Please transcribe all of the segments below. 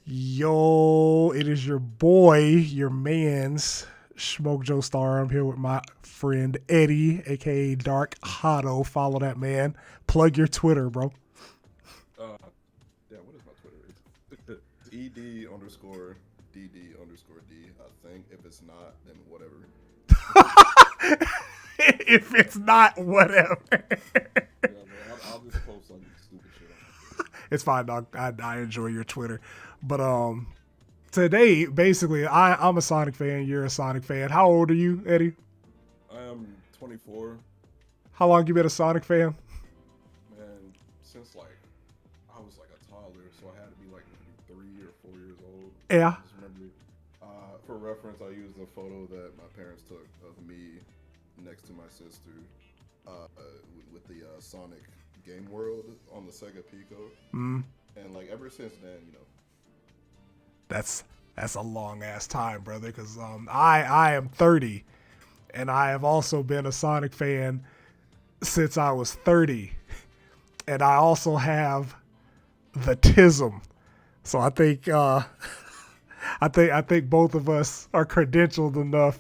Yo, it is your boy, your man's Smoke Joe Star. I'm here with my friend Eddie, aka Dark Hotto. Follow that man. Plug your Twitter, bro. Uh, Damn, what is my Twitter? It's ed underscore dd underscore d. I think if it's not, then whatever. If it's not, whatever. Yeah, man, I'll just post like stupid shit on my Twitter. It's fine, dog. I enjoy your Twitter, but today basically I'm a Sonic fan. You're a Sonic fan. How old are you, Eddie? I am 24, How long you been a Sonic fan? man. Since like I was like a toddler, so I had to be like maybe 3 or 4 years old. Yeah. I just remember. For reference, I used a photo that my parents took of me next to my sister with the Sonic Game World on the Sega Pico. Mm. And like ever since then, That's a long ass time, brother. Because I am 30, and I have also been a Sonic fan since I was 30, and I also have the tism. So I think both of us are credentialed enough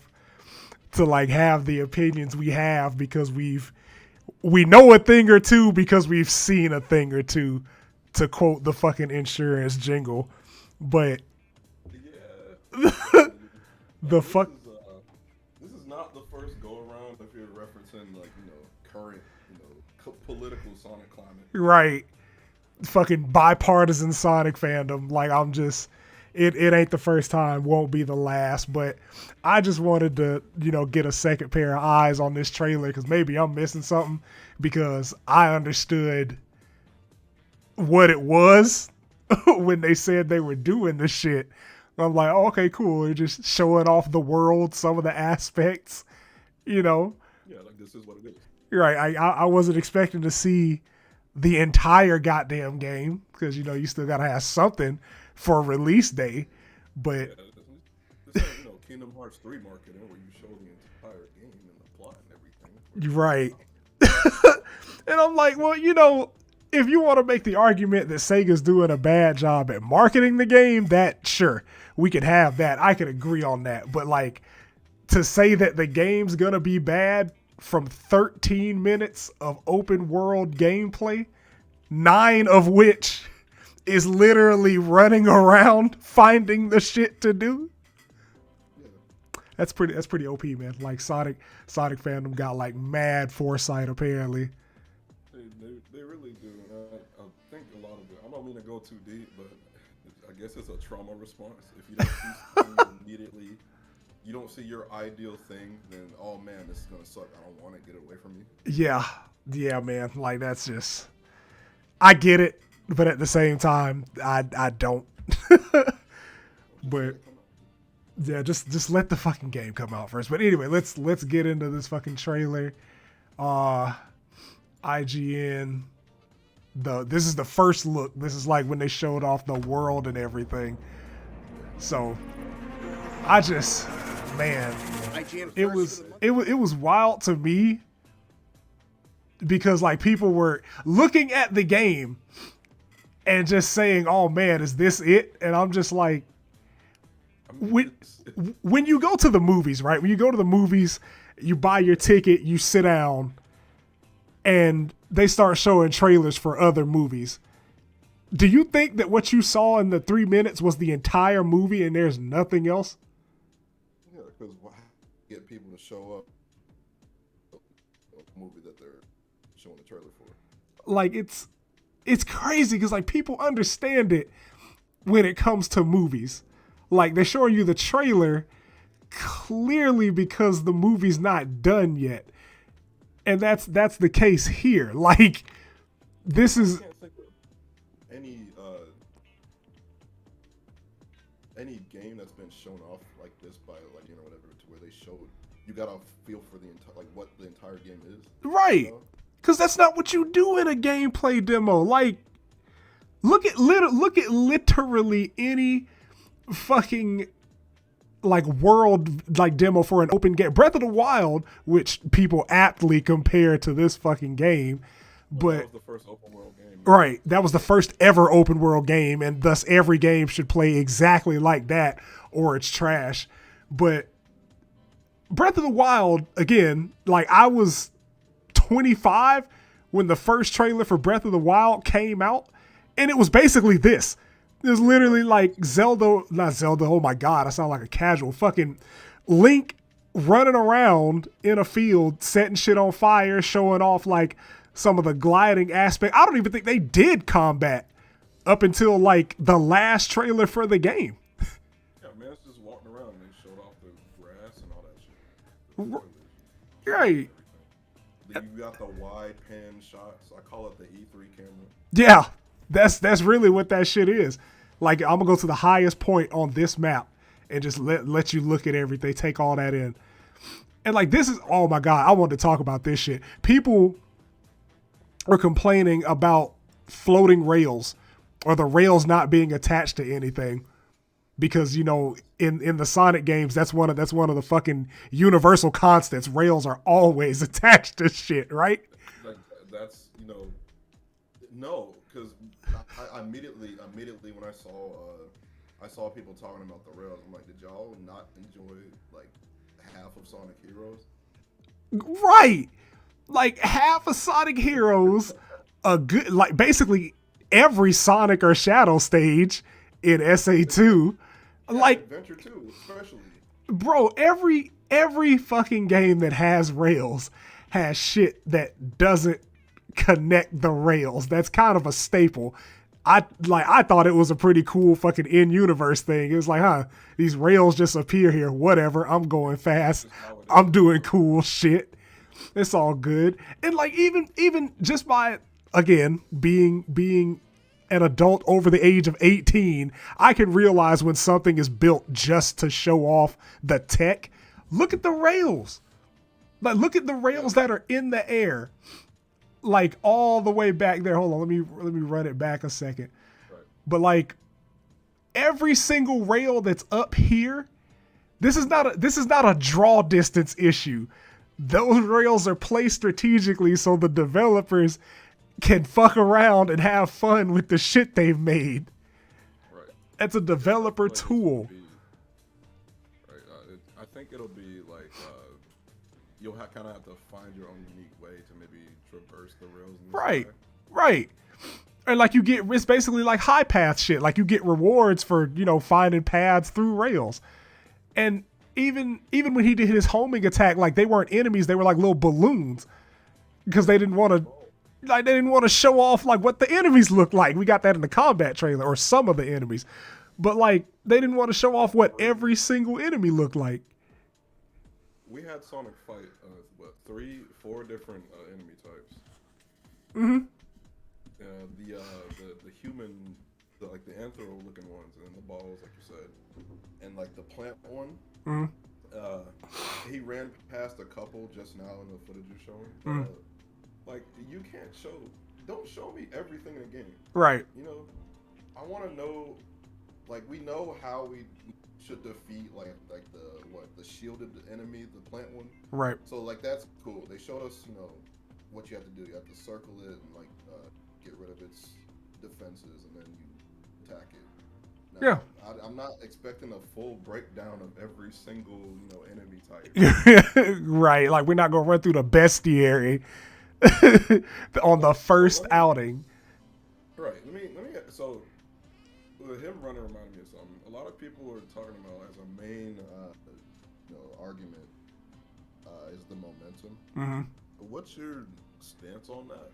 to like have the opinions we have because we know a thing or two because we've seen a thing or two, to quote the fucking insurance jingle. But yeah. the This fuck is this is not the first go around if you're referencing like current political Sonic climate. right, fucking bipartisan Sonic fandom. Like I'm just it ain't the first time, won't be the last. But I just wanted to, get a second pair of eyes on this trailer because maybe I'm missing something because I understood what it was when they said they were doing the shit. I'm like, oh, okay, cool. They're just showing off the world, some of the aspects, you know. Yeah, like this is what it is. Right. I wasn't expecting to see the entire goddamn game because you still gotta have something for release day. But Yeah, this ain't Kingdom Hearts 3 marketing where you show the entire game and the plot and everything. you're right. And I'm like, well, if you want to make the argument that Sega's doing a bad job at marketing the game, that sure, we could have that. I could agree on that. But like to say that the game's gonna be bad from 13 minutes of open world gameplay, 9 of which is literally running around finding the shit to do. Yeah, That's pretty OP, man. Like Sonic fandom got like mad foresight apparently. they really do. And I think a lot of it. I don't mean to go too deep, but I guess it's a trauma response. If you don't see something immediately, you don't see your ideal thing, then oh man, this is gonna suck. I don't want to get it away from you. Yeah. Yeah, man. Like that's just I get it, but at the same time, I don't. But yeah, just let the fucking game come out first. But anyway, let's get into this fucking trailer. IGN. This is the first look. This is like when they showed off the world and everything. So I just, man, it was wild to me because like people were looking at the game and just saying, "Oh man, is this it?" And I'm just like, I mean, when when you go to the movies, right? When you go to the movies, you buy your ticket, you sit down, and they start showing trailers for other movies. Do you think that what you saw in the 3 minutes was the entire movie and there's nothing else? yeah, because why get people to show up a movie that they're showing the trailer for? Like it's crazy because like people understand it when it comes to movies. Like they're showing you the trailer clearly because the movie's not done yet. And that's the case here. Like this is I can't think of any game that's been shown off like this by like whatever to where they showed you got a feel for the entire like what the entire game is. right. You know? Cause that's not what you do in a gameplay demo. Like look at literally any fucking like world like demo for an open game. Breath of the Wild, which people aptly compare to this fucking game, Well, that But was the first open world game. right, that was the first ever open world game, and thus every game should play exactly like that, or it's trash. But Breath of the Wild, again, like I was 25 when the first trailer for Breath of the Wild came out, and it was basically this. It was literally like not Zelda, oh my god, I sound like a casual. Fucking Link running around in a field, setting shit on fire, showing off like some of the gliding aspect. I don't even think they did combat up until like the last trailer for the game. Yeah, man, it's just walking around and they showed off the grass and all that shit. Right. Then you got the wide pan shots. I call it the E3 camera. Yeah, that's really what that shit is. Like I'm gonna go to the highest point on this map and just let you look at everything, take all that in. And like this is, oh my god, I wanted to talk about this shit. People are complaining about floating rails or the rails not being attached to anything because you know in the Sonic games that's one of the fucking universal constants. Rails are always attached to shit, right? Like that's no, because I immediately when I saw people talking about the rails, I'm like, did y'all not enjoy like half of Sonic Heroes? Right. Like half of Sonic Heroes, a good like basically every Sonic or Shadow stage in SA2. Yeah, Like Adventure 2, especially. bro, every fucking game that has rails has shit that doesn't connect the rails. That's kind of a staple. I thought it was a pretty cool fucking in-universe thing. It was like, huh, these rails just appear here. Whatever. I'm going fast. I'm doing cool shit. It's all good. And like even just by again being an adult over the age of 18, I can realize when something is built just to show off the tech. Look at the rails. Like look at the rails that are in the air. Like all the way back there. Hold on, let me run it back a second. Right. But like every single rail that's up here, this is not a draw distance issue. Those rails are placed strategically so the developers can fuck around and have fun with the shit they've made. Right. That's a developer tool. Right. I think it'll be like you'll kind of have to find your own unique way to maybe traverse the rails. Right. And like it's basically like high path shit. Like you get rewards for, you know, finding paths through rails. And even when he did his homing attack, like they weren't enemies, they were like little balloons. Because they didn't want to show off like what the enemies look like. We got that in the combat trailer, or some of the enemies. But like they didn't want to show off what every single enemy looked like. We had Sonic fight 3-4 different enemy types. Mm-hmm. The human, like the anthro looking ones, and the balls, like you said, and like the plant one. Mm-hmm. He ran past a couple just now in the footage you're showing. Mm-hmm. Like you don't show me everything in the game. Right. You know, I want to know. Like we know how we should defeat like the shielded enemy, the plant one. Right. So like that's cool. They showed us, you know, what you have to do. You have to circle it and like get rid of its defenses, and then you attack it. Now, Yeah. I'm not expecting a full breakdown of every single, you know, enemy type. Right. Like we're not gonna run through the bestiary on the first outing. Right. Let me. So him running reminded me of something. A lot of people are talking about as a main argument is the momentum. Mm-hmm. But what's your stance on that?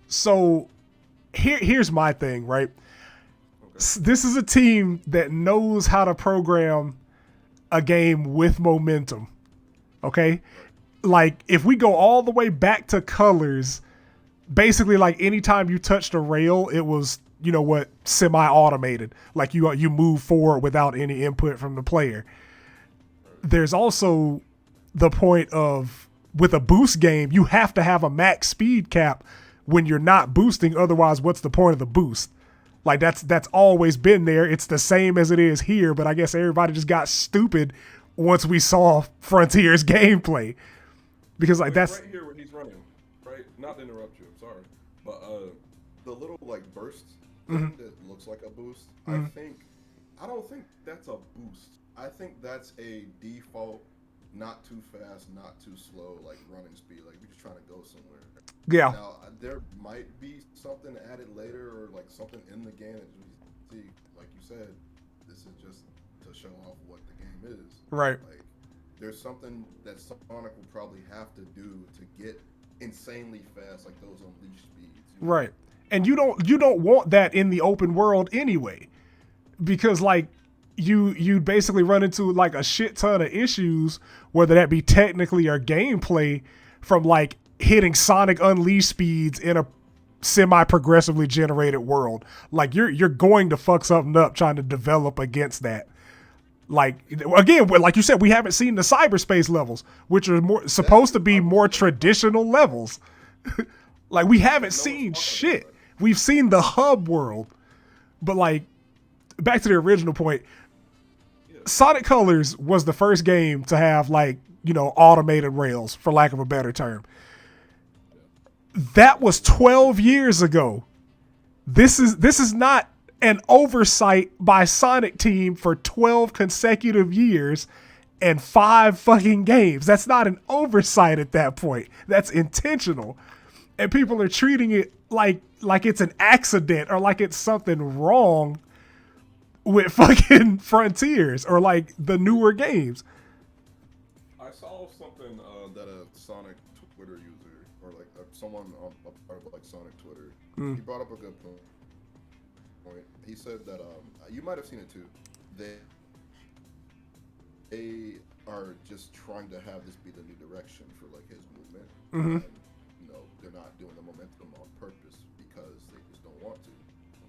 So here's my thing, right? Okay. This is a team that knows how to program a game with momentum. Okay? Like if we go all the way back to Colors, basically like anytime you touched a rail, it was, you know what, semi-automated. Like you move forward without any input from the player. There's also the point of with a boost game, you have to have a max speed cap when you're not boosting. Otherwise, what's the point of the boost? Like that's always been there. It's the same as it is here, but I guess everybody just got stupid once we saw Frontier's gameplay. Because like that's right here when he's running, right? Not to interrupt you, I'm sorry. But the little like burst Mm-hmm. thing that looks like a boost, Mm-hmm. I don't think that's a boost. I think that's a default, not too fast, not too slow, like running speed. Like you're just trying to go somewhere. Yeah. Now there might be something added later, or like something in the game that we see. Like you said, this is just to show off what the game is. Right. Like there's something that Sonic will probably have to do to get insanely fast, like those unleashed speeds. You know? Right. And you don't want that in the open world anyway, because like you basically run into like a shit ton of issues, whether that be technically or gameplay, from like hitting Sonic Unleashed speeds in a semi-progressively generated world. Like you're going to fuck something up trying to develop against that. Like again, like you said, we haven't seen the cyberspace levels, which are more supposed to be more traditional levels. Like we haven't seen shit. We've seen the hub world, but like back to the original point, Sonic Colors was the first game to have like, automated rails, for lack of a better term. That was 12 years ago. This is not an oversight by Sonic Team for 12 consecutive years and 5 fucking games. That's not an oversight at that point. That's intentional. And people are treating it like it's an accident or like it's something wrong with fucking Frontiers or like the newer games. I saw something that a Sonic Twitter user or like someone on a part of like Sonic Twitter, he brought up a good point. He said that you might have seen it too. They are just trying to have this be the new direction for like his movement. And, they're not doing the momentum on purpose because they just don't want to.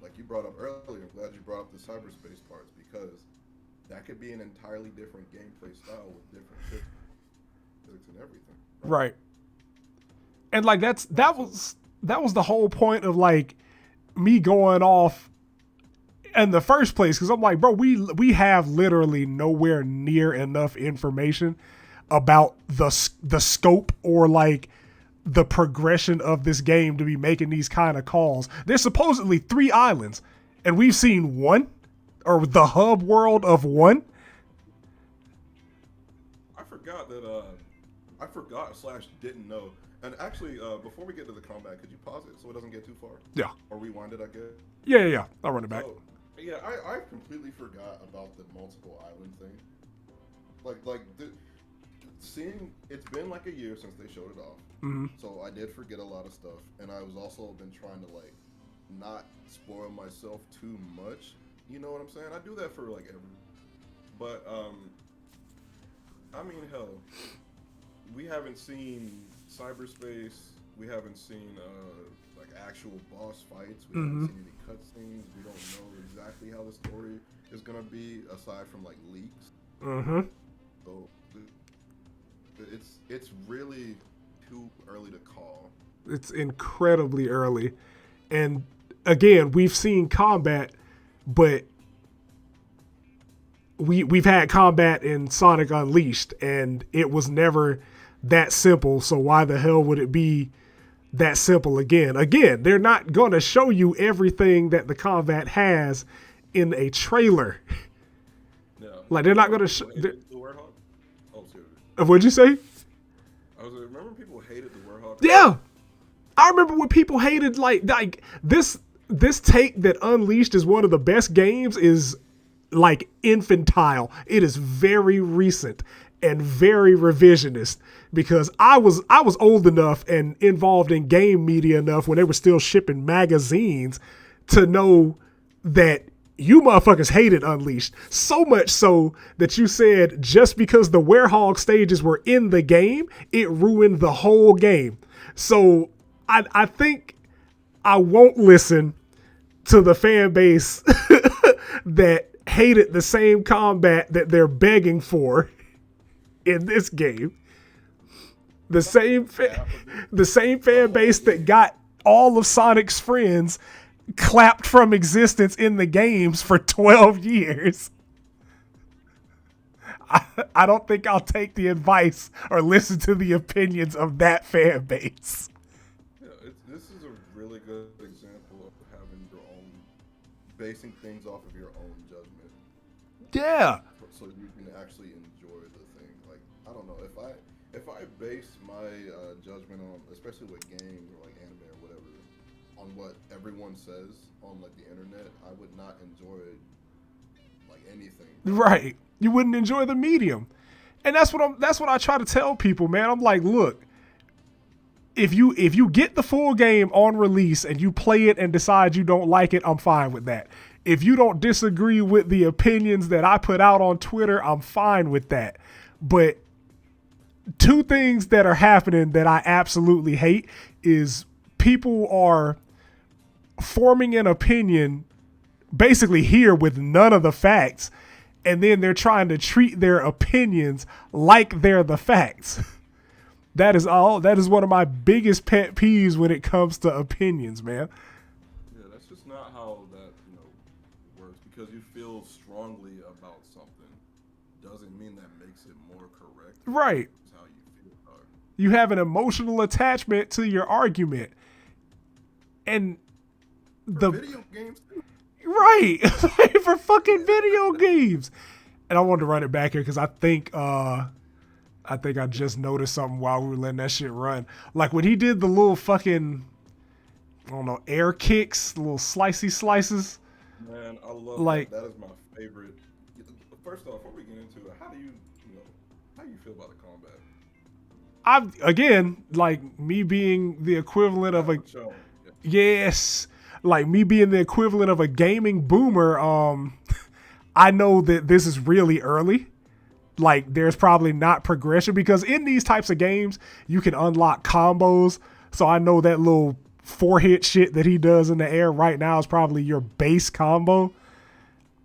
Like you brought up earlier, I'm glad you brought up the cyberspace parts because that could be an entirely different gameplay style with different physics and everything. Right. And like that was the whole point of like me going off in the first place, because I'm like, bro, we have literally nowhere near enough information about the scope or like the progression of this game to be making these kind of calls. There's supposedly 3 islands, and we've seen 1, or the hub world of 1. I forgot / didn't know. And actually, before we get to the combat, could you pause it so it doesn't get too far? Yeah. Or rewind it, I guess. Yeah. I'll run it back. So, yeah, I completely forgot about the multiple island thing. Seeing it's been like a year since they showed it off. Mm-hmm. So I did forget a lot of stuff, and I was also been trying to like not spoil myself too much. You know what I'm saying? I do that for like every. But I mean, hell, we haven't seen cyberspace. We haven't seen like actual boss fights. We haven't seen any cutscenes. We don't know exactly how the story is gonna be aside from like leaks. Mm-hmm. So it's really too early to call. It's incredibly early. And again, we've seen combat, but we've had combat in Sonic Unleashed, and it was never that simple. So why the hell would it be that simple again? Again, they're not going to show you everything that the combat has in a trailer. Yeah. Like they're not going to show. Oh, seriously. What'd you say? Remember people hated the Warhawk? Yeah. I remember when people hated like this take that Unleashed is one of the best games is like infantile. It is very recent and very revisionist, because I was old enough and involved in game media enough when they were still shipping magazines to know that you motherfuckers hated Unleashed. So much so that you said just because the Werehog stages were in the game, it ruined the whole game. So I think I won't listen to the fan base that hated the same combat that they're begging for in this game. The same fan base that got all of Sonic's friends clapped from existence in the games for 12 years. I don't think I'll take the advice or listen to the opinions of that fan base. Yeah, this is a really good good example of having your own, basing things off of your own judgment, Yeah. so you can actually enjoy the thing. Like I don't know if I base my judgment on, especially with games or like anime or whatever, on what everyone says on like the internet, I would not enjoy like anything. Right. You wouldn't enjoy the medium. And that's what I try to tell people, man. I'm like, look, if you get the full game on release and you play it and decide you don't like it, I'm fine with that. If you don't disagree with the opinions that I put out on Twitter, I'm fine with that. But two things that are happening that I absolutely hate is people are forming an opinion basically here with none of the facts, and then they're trying to treat their opinions like they're the facts. That is one of my biggest pet peeves when it comes to opinions, man. Yeah, that's just not how that works. Because you feel strongly about something doesn't mean that makes it more correct. Right. It's how you feel about it. You have an emotional attachment to your argument, and For video games too. Right. For fucking video games. And I wanted to run it back here because I think I just noticed something while we were letting that shit run. Like when he did the little fucking, I don't know, air kicks, little slicey slices. Man, I love like that. That is my favorite. First off, before we get into it, how do you feel about the combat? Again, like me being the equivalent of a yes, like me being the equivalent of a gaming boomer. I know that this is really early. Like there's probably not progression because in these types of games you can unlock combos. So I know that little 4-hit shit that he does in the air right now is probably your base combo.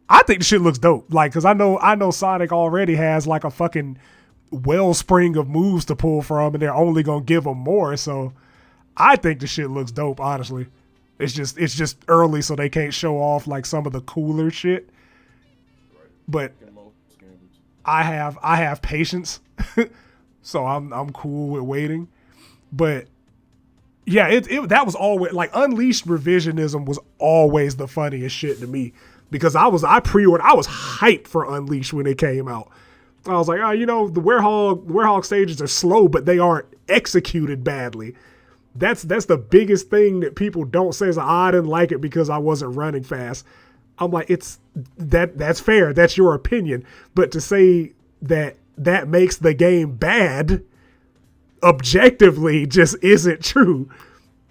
I think the shit looks dope. Like, cause I know Sonic already has like a fucking wellspring of moves to pull from, and they're only gonna give him more. So I think the shit looks dope. Honestly, it's just early, so they can't show off like some of the cooler shit. Right. But I have patience, so I'm cool with waiting. But yeah, that was always like Unleashed revisionism was always the funniest shit to me because I was hyped for Unleashed when it came out. I was like, the Werehog stages are slow, but they aren't executed badly. That's the biggest thing that people don't say is I didn't like it because I wasn't running fast. I'm like, that's fair. That's your opinion. But to say that makes the game bad objectively just isn't true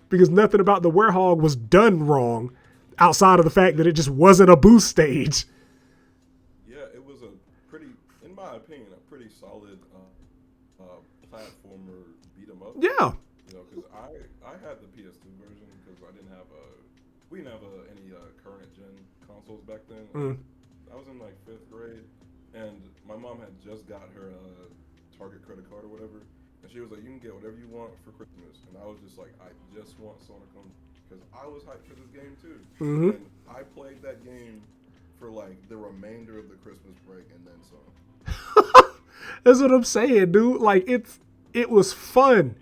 because nothing about the Werehog was done wrong outside of the fact that it just wasn't a boost stage. Yeah, it was in my opinion, a pretty solid platformer beat 'em up. Yeah. Because I had the PS2 version because we didn't have any current gen consoles back then. I was in like 5th grade, and my mom had just got her Target credit card or whatever, and she was like, "You can get whatever you want for Christmas," and I was just like, "I just want Sonic on," because I was hyped for this game too. Mm-hmm. And I played that game for like the remainder of the Christmas break and then some. That's what I'm saying, dude. Like it was fun.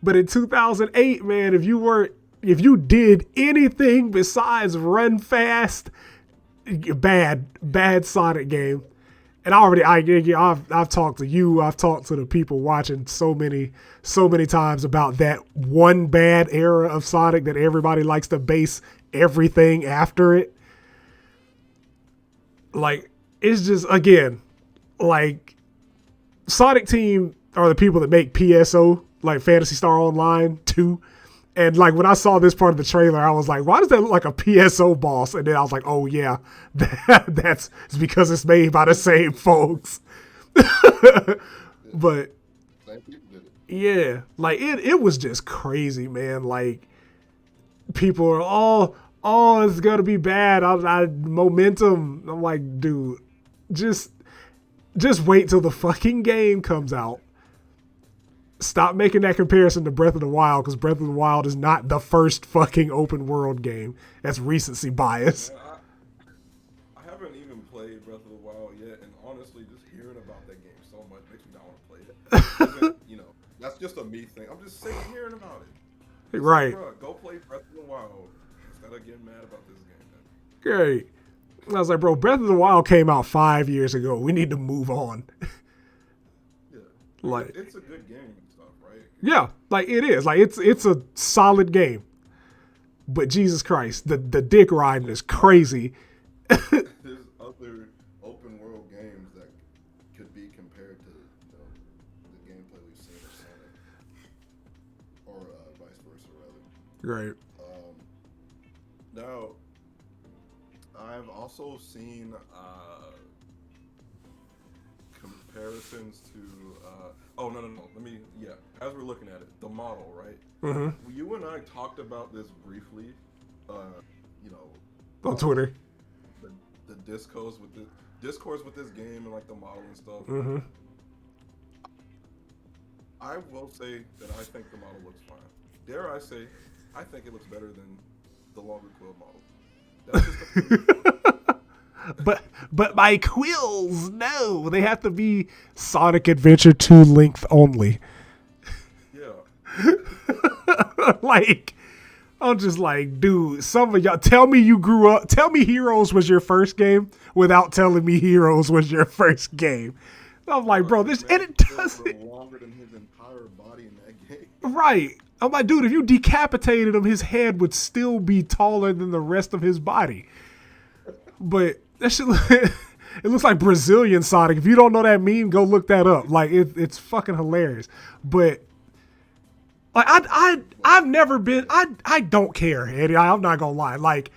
But in 2008, man, if you did anything besides run fast, bad Sonic game. And I've talked to you, I've talked to the people watching so many times about that one bad era of Sonic that everybody likes to base everything after it. Like, it's just, again, like, Sonic Team are the people that make PSO, like Phantasy Star Online 2. And like when I saw this part of the trailer, I was like, why does that look like a PSO boss? And then I was like, oh yeah, it's because it's made by the same folks. But yeah, like it was just crazy, man. Like people are it's gonna be bad. Momentum. I'm like, dude, just wait till the fucking game comes out. Stop making that comparison to Breath of the Wild because Breath of the Wild is not the first fucking open world game. That's recency bias. Man, I haven't even played Breath of the Wild yet, and honestly, just hearing about that game so much makes me not want to play it. That's just a me thing. I'm just sick of hearing about it. It's like, Right. bro, go play Breath of the Wild instead of getting mad about this game. Man. Great. I was like, bro, Breath of the Wild came out 5 years ago. We need to move on. Yeah, Like, it's a good game and stuff, right? yeah, like it is. Like it's a solid game. But Jesus Christ, the dick riding is crazy. There's other open world games that could be compared to the gameplay we've seen of Sonic, or vice versa, rather. Right. Now, I've also seen comparisons to. Oh no. Let me. Yeah, as we're looking at it, the model, right? Mm-hmm. You and I talked about this briefly. On Twitter. The discourse with this game and like the model and stuff. Mm-hmm. I will say that I think the model looks fine. Dare I say, I think it looks better than the longer quill model. That's just But my quills, no, they have to be Sonic Adventure 2 length only. Yeah. Like, I'm just like, dude, some of y'all, tell me you grew up, tell me Heroes was your first game without telling me Heroes was your first game. I'm like, bro, this, and it doesn't. Longer than his entire body in that game. Right. I'm like, dude, if you decapitated him, his head would still be taller than the rest of his body. But that shit, it looks like Brazilian Sonic. If you don't know that meme, go look that up. Like, it's fucking hilarious. But like, I've never been. I don't care, Eddie. I'm not gonna lie. Like,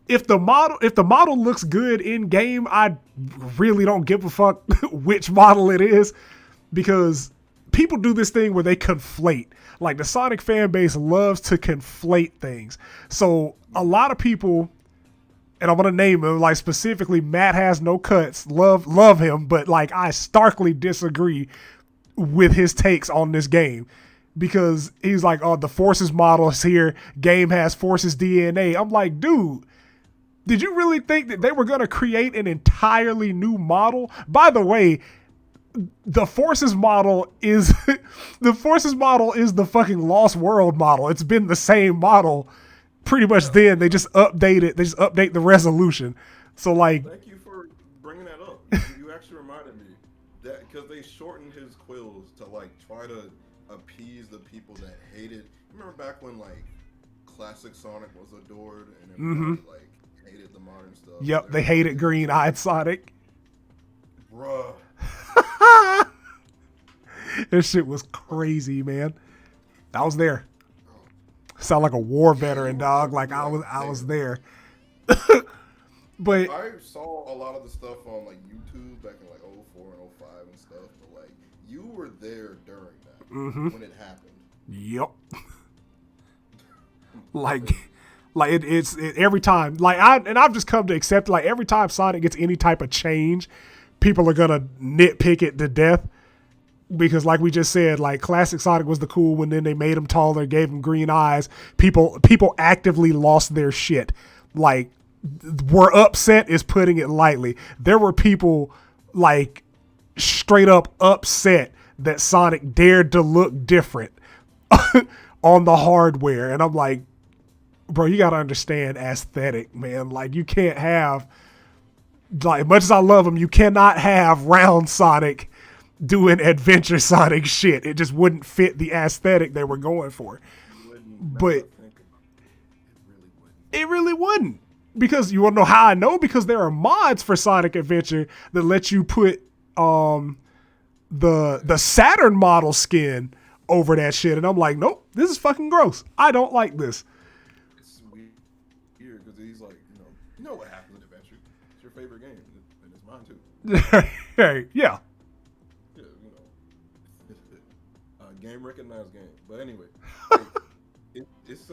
if the model looks good in game, I really don't give a fuck which model it is, because people do this thing where they conflate. Like, the Sonic fan base loves to conflate things. So a lot of people, and I'm gonna name him, like specifically Matt Has No Cuts, love him, but like I starkly disagree with his takes on this game. Because he's like, oh, the Forces model is here. Game has Forces DNA. I'm like, dude, did you really think that they were going to create an entirely new model? By the way, the Forces model is the fucking Lost World model. It's been the same model pretty much then. They just update the resolution. So like, thank you for bringing that up. You actually reminded me that because they shortened his quills to like try to appease the people that hated. Remember back when like classic Sonic was adored and everybody like hated the modern stuff. Yep, they hated green-eyed Sonic. Bruh. This shit was crazy, man. I was there. Sound like a war veteran, dog. Like I was there. But I saw a lot of the stuff on like YouTube back in like 04 and 05 and stuff, but like you were there during that when it happened. Yep. It's every time. Like I've just come to accept, like, every time Sonic gets any type of change, people are gonna nitpick it to death. Because like we just said, like classic Sonic was the cool one, then they made him taller, gave him green eyes. People actively lost their shit. Like, were upset is putting it lightly. There were people like straight up upset that Sonic dared to look different on the hardware. And I'm like, bro, you gotta understand aesthetic, man. Like, you can't have, like, as much as I love him, you cannot have round Sonic doing Adventure Sonic shit. It just wouldn't fit the aesthetic they were going for. But it really wouldn't. Because you want to know how I know? Because there are mods for Sonic Adventure that let you put the Saturn model skin over that shit. And I'm like, nope, this is fucking gross. I don't like this. It's weird because he's like, you know what happens in Adventure. It's your favorite game, and it's mine too. Hey, yeah. Game recognized game. But anyway, like, it's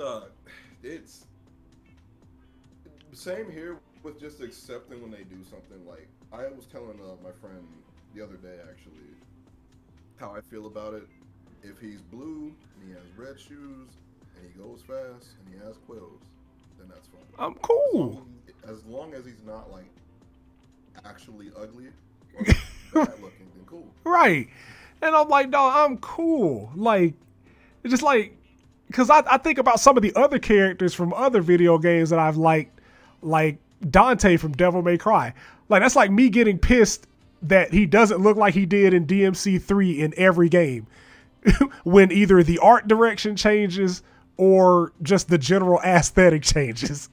same here with just accepting when they do something. Like, I was telling my friend the other day actually how I feel about it. If he's blue and he has red shoes and he goes fast and he has quills, then that's fine. I'm cool. As long as he's not like actually ugly or bad looking, then cool. Right. And I'm like, dog, I'm cool. Like, it's just like, because I think about some of the other characters from other video games that I've liked, like Dante from Devil May Cry. Like that's like me getting pissed that he doesn't look like he did in DMC3 in every game when either the art direction changes or just the general aesthetic changes.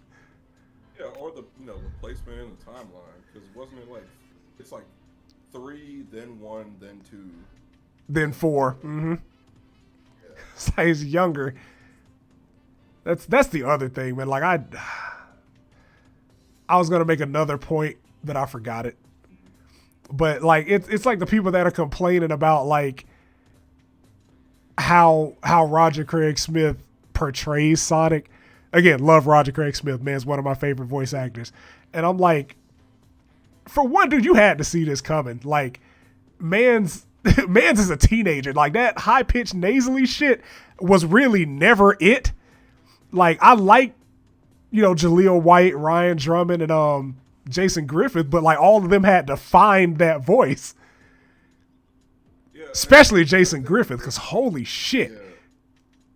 Yeah, or the the placement in the timeline, because wasn't it like it's like 3, then 1, then 2, Then 4. Mm-hmm. yeah. So he's younger. That's the other thing, man. Like I was gonna make another point, but I forgot it. But like it's like the people that are complaining about like how Roger Craig Smith portrays Sonic. Again, love Roger Craig Smith, man. He's one of my favorite voice actors. And I'm like, for one, dude, you had to see this coming. Like, man's is a teenager. Like that high pitched nasally shit was really never it. Like I like, Jaleel White, Ryan Drummond, and Jason Griffith, but like all of them had to find that voice. Yeah, Especially Jason Griffith, because holy shit.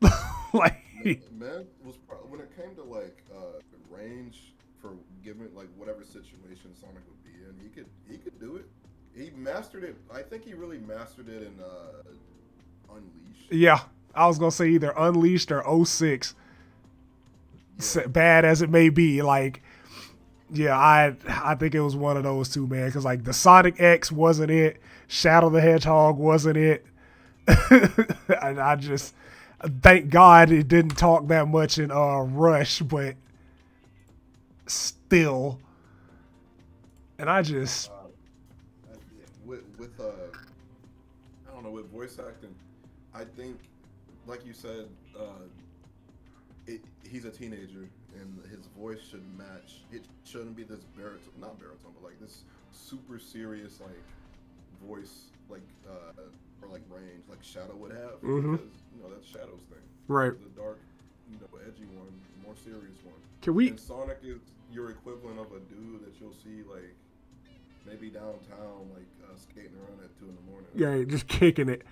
Yeah. Like Man was when it came to like range for giving like whatever situation Sonic would be in, he could do it. He mastered it. I think he really mastered it in Unleashed. yeah, I was gonna say either Unleashed or '06. Yeah. Bad as it may be, like, yeah, I think it was one of those two, man. Because like the Sonic X wasn't it, Shadow the Hedgehog wasn't it, and I just thank God it didn't talk that much in Rush, but still, and I just with I don't know, with voice acting, I think like you said, he's a teenager and his voice should match. It shouldn't be this not baritone, but like this super serious like voice, like or like range, like Shadow would have, because that's Shadow's thing. right. The dark, edgy one, more serious one. Can we? And Sonic is your equivalent of a dude that you'll see like maybe downtown, like skating around at 2 in the morning. Yeah, just kicking it.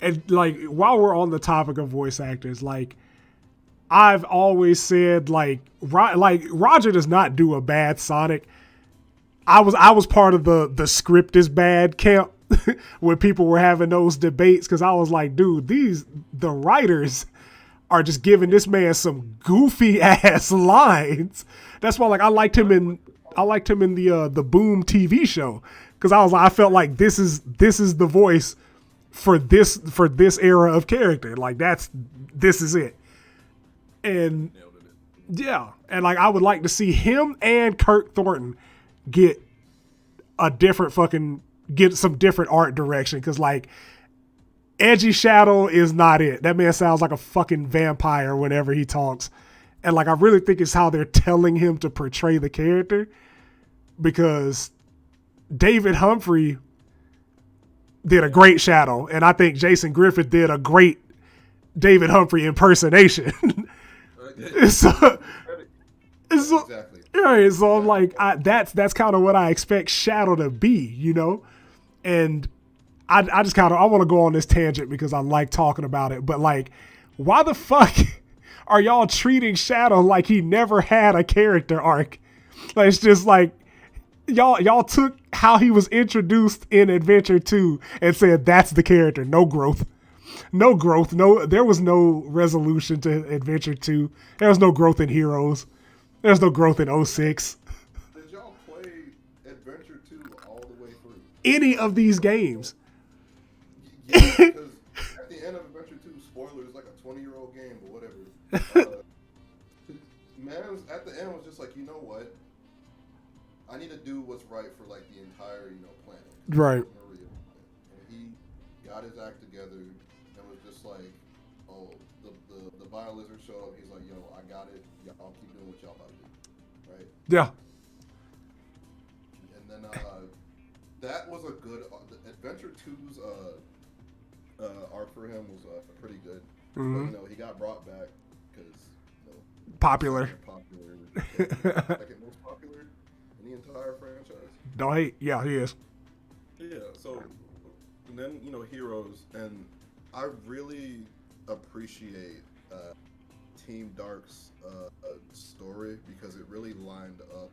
And like while we're on the topic of voice actors, like I've always said, like Roger does not do a bad Sonic. I was part of the script is bad camp when people were having those debates, because I was like, dude, the writers are just giving this man some goofy ass lines. That's why like I liked him in the Boom TV show, because I felt like this is the voice for this era of character. Like this is it. And yeah, and like I would like to see him and Kirk Thornton get some different art direction, because like Edgy Shadow is not it. That man sounds like a fucking vampire whenever he talks, and like I really think it's how they're telling him to portray the character, because David Humphrey did a great Shadow, and I think Jason Griffith did a great David Humphrey impersonation. So Exactly. Yeah, so I'm like, that's kind of what I expect Shadow to be, and I just I want to go on this tangent because I like talking about it, but like, why the fuck are y'all treating Shadow like he never had a character arc? Like, it's just like y'all took how he was introduced in Adventure 2 and said that's the character. No growth. There was no resolution to Adventure 2. There was no growth in Heroes. There's no growth in 06. Did y'all play Adventure 2 all the way through? Any of these games. Yeah, because at the end of Adventure 2, spoilers, like a 20-year-old game or whatever. Man, at the end was just like, you know what? I need to do what's right for like the entire, planet. Right. And he got his act together. Like, oh, the Biolizard showed up. He's like, yo, I got it. Y'all keep doing what y'all about to do, right? Yeah. And then that was a good Adventure 2's arc for him was pretty good. Mm-hmm. But he got brought back because popular. Second most popular in the entire franchise. No hate. Yeah, he is. Yeah. So, and then Heroes, and I really appreciate Team Dark's story because it really lined up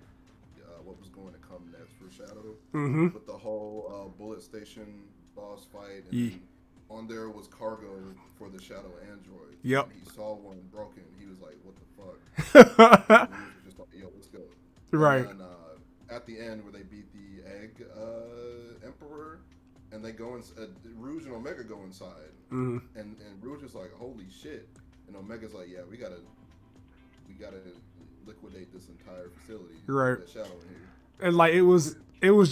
what was going to come next for Shadow Mm-hmm. with the whole Bullet Station boss fight, and Yeah. then on there was cargo for the Shadow android. Yep. And he saw one broken. He was like, "What the fuck?" And Rouge was just like, "Yo, let's go." And Right. then at the end, where they beat the Egg Emperor, and they go in, Rouge and Omega go inside, Mm-hmm. and Rouge is like, "Holy shit!" And Omega's like, "Yeah, we gotta liquidate this entire facility. Right. That Shadow in here." And like it was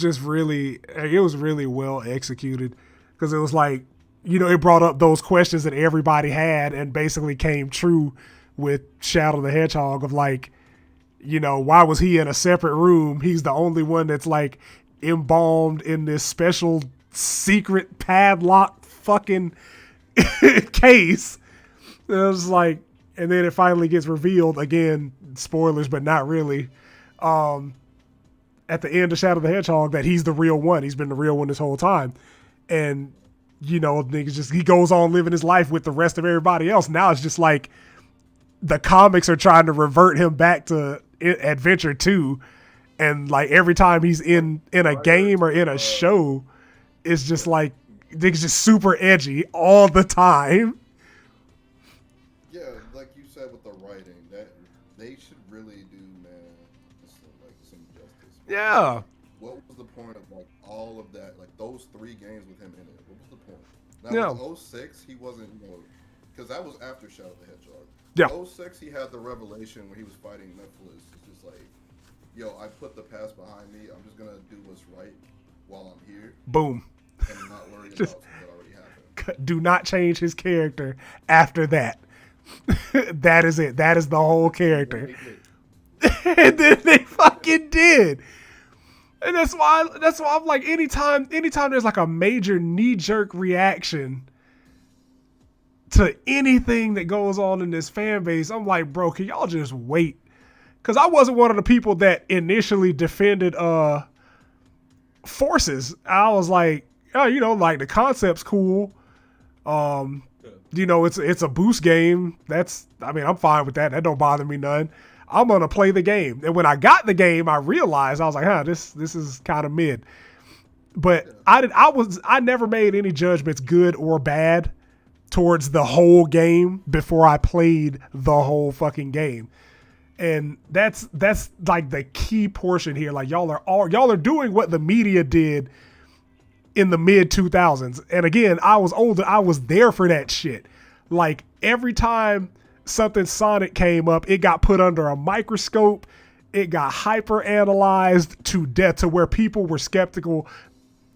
just really it was really well executed because it was like, you know, it brought up those questions that everybody had and basically came true with Shadow the Hedgehog of like, you know, why was he in a separate room? He's the only one that's like embalmed in this special secret padlock fucking case. It was like, and then it finally gets revealed again, spoilers, but not really. At the end of Shadow the Hedgehog, that he's the real one. He's been the real one this whole time, and you know, niggas just he goes on living his life with the rest of everybody else. Now it's just like the comics are trying to revert him back to Adventure 2, and like every time he's in a game or in a show, it's just like niggas just super edgy all the time. Yeah, like you said with the writing, that they should really do, man, some justice. Yeah. What was the point of like all of that, like those 3 games with him in it? What was the point? Yeah. Now, with 06, he wasn't, you know, because that was after Shadow the Hedgehog. Yeah. 06, he had the revelation where he was fighting Nephilus. It's just like, yo, I put the past behind me. I'm just gonna do what's right while I'm here Boom. and not worry about what already happened. Do not change his character after that. That is it. That is the whole character. And then they fucking did. And that's why I'm like, anytime there's like a major knee-jerk reaction to anything that goes on in this fan base, I'm like, bro, can y'all just wait? Because I wasn't one of the people that initially defended Forces. I was like, oh, you know, like the concept's cool. You know, it's a boost game. I'm fine with that. That don't bother me none. I'm gonna play the game. And when I got the game, I realized I was like, this is kind of mid. But I never made any judgments, good or bad, towards the whole game before I played the whole fucking game. And that's like the key portion here. Like y'all are doing what the media did in the mid 2000s. And again, I was older. I was there for that shit. Like every time something Sonic came up, it got put under a microscope. It got hyper analyzed to death to where people were skeptical,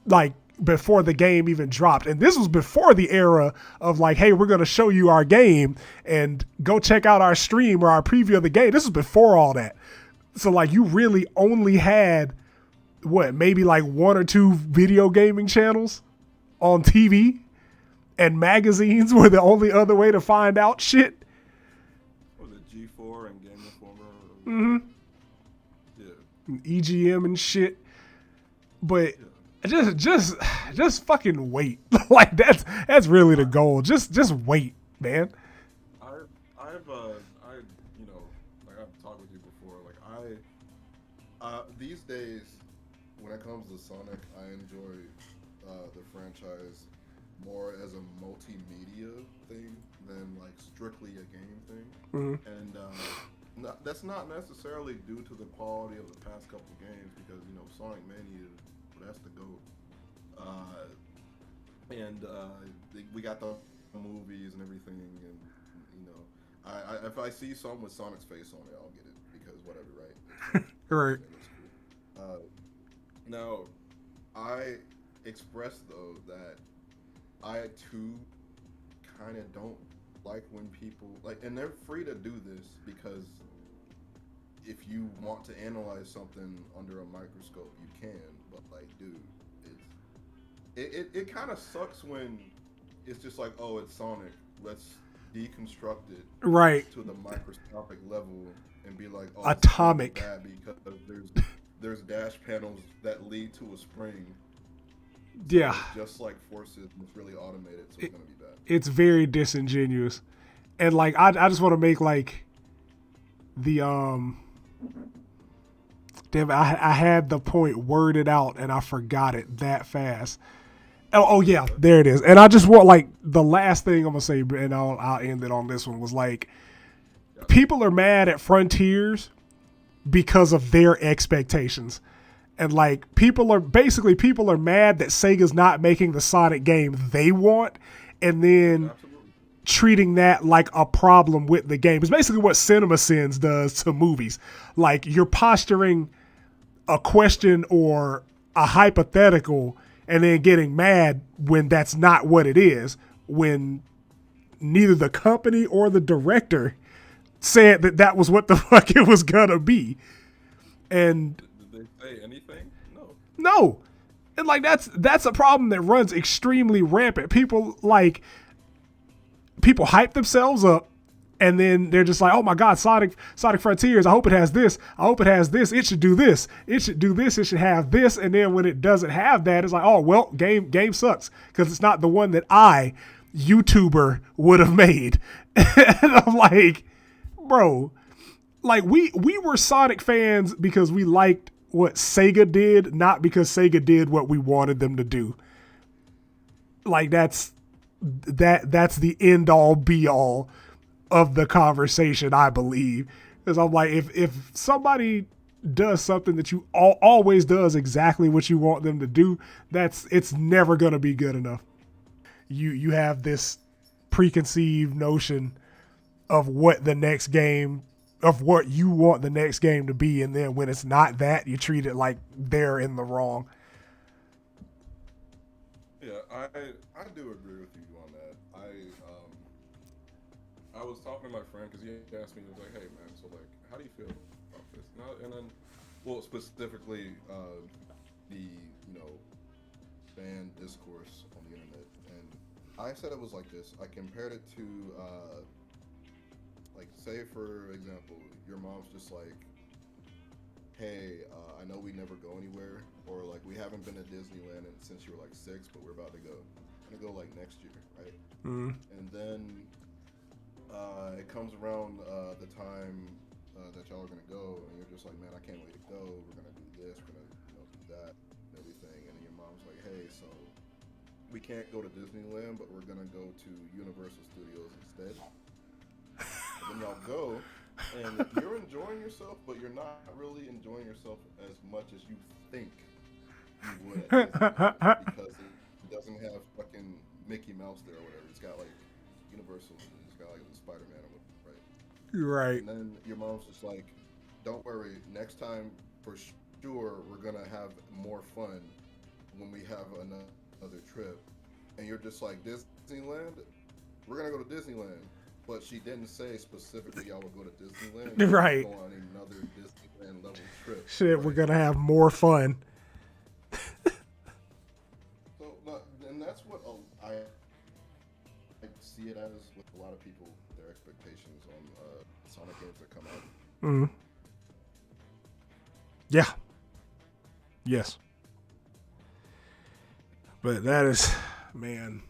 like before the game even dropped. And this was before the era of like, hey, we're going to show you our game and go check out our stream or our preview of the game. This was before all that. So like you really only had maybe like 1 or 2 video gaming channels on TV, and magazines were the only other way to find out shit. Was it G4 and Game Informer? Mm-hmm. Yeah. EGM and shit. But just fucking wait. Like that's really the goal. Just wait, man. I've you know, like I've talked with you before. Like these days, when it comes to Sonic, I enjoy the franchise more as a multimedia thing than like strictly a game thing. Mm-hmm. And that's not necessarily due to the quality of the past couple games, because you know Sonic Mania, that's the GOAT. We got the movies and everything, and you know, if I see something with Sonic's face on it, I'll get it because whatever, right? Right. It looks cool. Now, I expressed though that I too kind of don't like when people like, and they're free to do this because if you want to analyze something under a microscope, you can. But like, dude, it kind of sucks when it's just like, oh, it's Sonic. Let's deconstruct it right to the microscopic level and be like, oh, atomic. Bad because there's dash panels that lead to a spring. Yeah. Just like Forces, it's really automated, so it's gonna be bad. It's very disingenuous. And like I just want to make like the damn it, I had the point worded out and I forgot it that fast. Oh yeah, there it is. And I just want like the last thing I'm gonna say, and I'll end it on this one was like Yeah. people are mad at Frontiers because of their expectations. And like people are mad that Sega's not making the Sonic game they want and then Absolutely. treating that like a problem with the game. It's basically what CinemaSins does to movies. Like you're posturing a question or a hypothetical and then getting mad when that's not what it is, when neither the company or the director said that that was what the fuck it was gonna be. And Did they say anything? No. no. And like that's a problem that runs extremely rampant. People hype themselves up and then they're just like, oh my God, Sonic Frontiers, I hope it has this. I hope it has this. It should do this. It should do this. It should have this. And then when it doesn't have that, it's like, oh well, game sucks. Because it's not the one that I, YouTuber, would have made. And I'm like, bro, like we were Sonic fans because we liked what Sega did, not because Sega did what we wanted them to do. Like that's the end all be all of the conversation, I believe. Because I'm like, if somebody does something that you always does exactly what you want them to do, it's never gonna be good enough. You have this preconceived notion of what the next game of what you want the next game to be, and then when it's not that, you treat it like they're in the wrong. Yeah, I do agree with you on that. I was talking to my friend because he asked me, he was like, "Hey man, so like, how do you feel about this?" And then, well, specifically the fan discourse on the internet, and I said it was like this. I compared it to like, say for example, your mom's just like, "Hey, I know we never go anywhere, or like we haven't been to Disneyland since you were like 6, but we're about to go. We're gonna go like next year, right?" Mm. And then it comes around the time that y'all are gonna go, and you're just like, "Man, I can't wait to go. We're gonna do this. We're gonna do that, and everything." And then your mom's like, "Hey, so we can't go to Disneyland, but we're gonna go to Universal Studios instead." And then y'all go, and you're enjoying yourself, but you're not really enjoying yourself as much as you think you would at Disneyland because it doesn't have fucking Mickey Mouse there or whatever. It's got like Universal. It's got like the Spider-Man or whatever, right? Right. And then your mom's just like, "Don't worry, next time for sure we're gonna have more fun when we have another trip." And you're just like, "Disneyland? We're gonna go to Disneyland." But she didn't say specifically y'all would go to Disneyland. Y'all Right. go on another Disneyland level trip. Shit, right? we're gonna have more fun. So, and that's what I see it as with a lot of people, their expectations on Sonic games that come out. Mm. Yeah. Yes. But that is, man.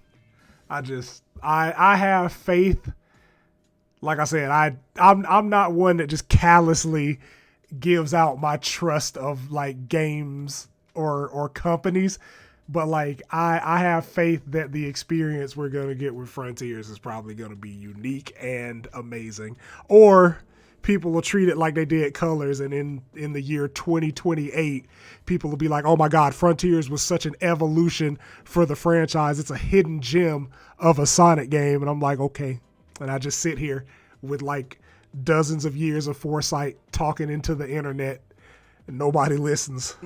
I have faith. Like I said, I'm not one that just callously gives out my trust of like games or companies, but like I have faith that the experience we're gonna get with Frontiers is probably gonna be unique and amazing. Or people will treat it like they did Colors, and in the year 2028, people will be like, "Oh my God, Frontiers was such an evolution for the franchise. It's a hidden gem of a Sonic game." And I'm like, okay. And I just sit here with like dozens of years of foresight talking into the internet and nobody listens.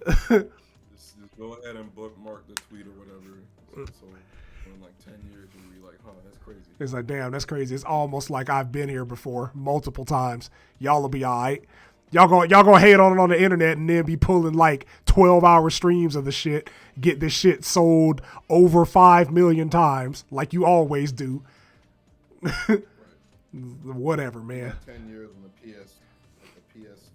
Just go ahead and bookmark the tweet or whatever. So in like 10 years, you'll be like, "Huh, that's crazy." It's like, damn, that's crazy. It's almost like I've been here before multiple times. Y'all will be all right. Y'all gonna hate on it on the internet and then be pulling like 12-hour streams of the shit. Get this shit sold over 5 million times like you always do. Right. Whatever, man. Like 10 years when the PS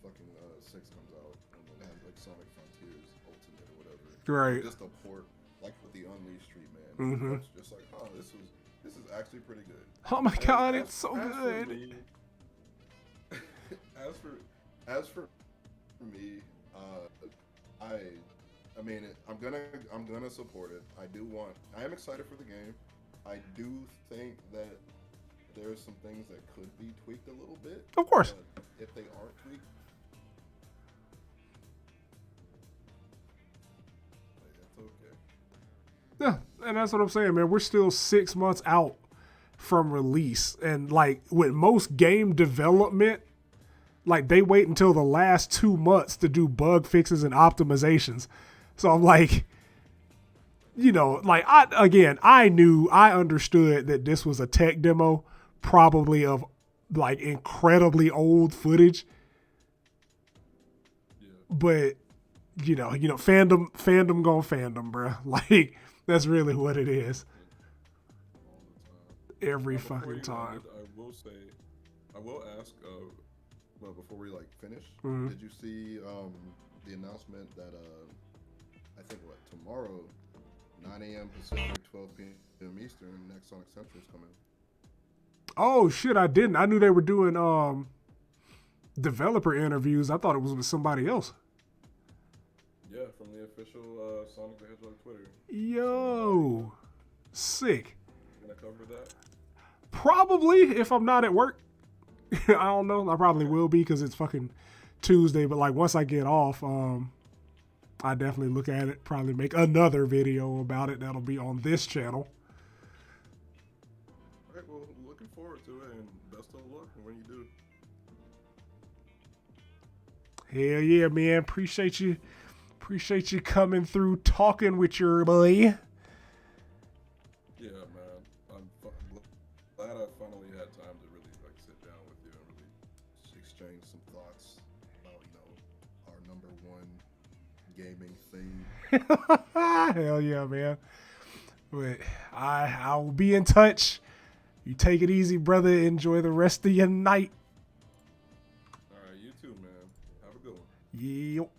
fucking 6 comes out, and then have like Sonic Frontiers Ultimate or whatever. Right. Just a port, like with the Unleashed Street, man. Mm-hmm. It's just like, "Oh, this this is actually pretty good. Oh my And god, it's so as good. For me, as for me, I mean, I'm gonna support it. I am excited for the game. I do think that there's some things that could be tweaked a little bit. Of course. But if they aren't tweaked, it's okay. Yeah, and that's what I'm saying, man. We're still 6 months out from release, and like with most game development, like they wait until the last 2 months to do bug fixes and optimizations. So I'm like, you know, like I understood that this was a tech demo, probably of like incredibly old footage. Yeah. But fandom gone fandom, bro. Like that's really what it is. All the time. Every Before fucking you time. end it, I will ask, well, before we like finish, Mhm. did you see the announcement that I think tomorrow, 9 a.m. Pacific, 12 p.m. Eastern, next Sonic Central is coming. Oh shit, I didn't. I knew they were doing developer interviews. I thought it was with somebody else. Yeah, from the official Sonic the Hedgehog Twitter. Yo, sick. You gonna cover that? Probably if I'm not at work. I don't know. I probably will be because it's fucking Tuesday. But like once I get off, I definitely look at it. Probably make another video about it that'll be on this channel. All right, well, looking forward to it, and best of luck when you do. Hell yeah, man. Appreciate you coming through, talking with your boy. Yeah, man. I'm glad I finally had time to really like sit down with you and really exchange some thoughts about our #1 gaming thing. Hell yeah, man. But I will be in touch. You take it easy, brother. Enjoy the rest of your night. All right, you too, man. Have a good one. Yep.